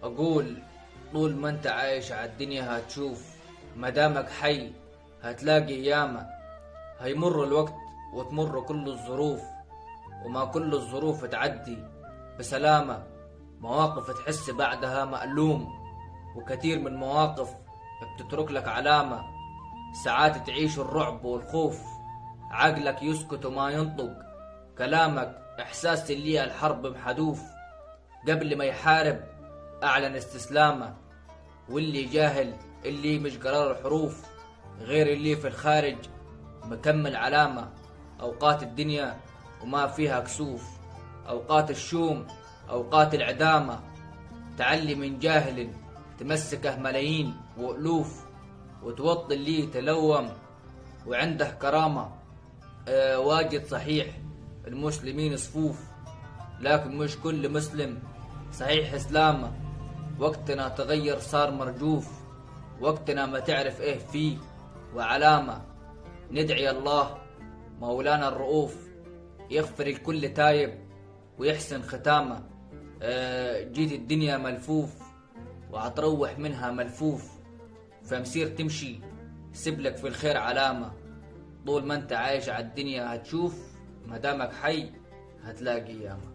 أقول طول ما أنت عايش عالدنيا هتشوف، مدامك حي هتلاقي ياما. هيمر الوقت وتمر كل الظروف، وما كل الظروف تعدي بسلامة. مواقف تحس بعدها مألوم، وكثير من مواقف بتترك لك علامة. ساعات تعيش الرعب والخوف، عقلك يسكت وما ينطق كلامك. إحساس اللي الحرب محدوف، قبل ما يحارب أعلن استسلامه. واللي جاهل اللي مش قرار الحروف، غير اللي في الخارج مكمل علامة. أوقات الدنيا وما فيها كسوف، أوقات الشوم أوقات العدامة. تعلي من جاهل تمسكه ملايين وألوف، وتوطي اللي تلوم وعنده كرامة. واجد صحيح المسلمين صفوف، لكن مش كل مسلم صحيح إسلامه. وقتنا تغير صار مرجوف، وقتنا ما تعرف إيه فيه وعلامة. ندعي الله مولانا الرؤوف، يغفر الكل تايب ويحسن ختامه. جيت الدنيا ملفوف وهتروح منها ملفوف، فمسير تمشي سبلك في الخير علامة. طول ما انت عايش عالدنيا هتشوف، مدامك حي هتلاقي ياما.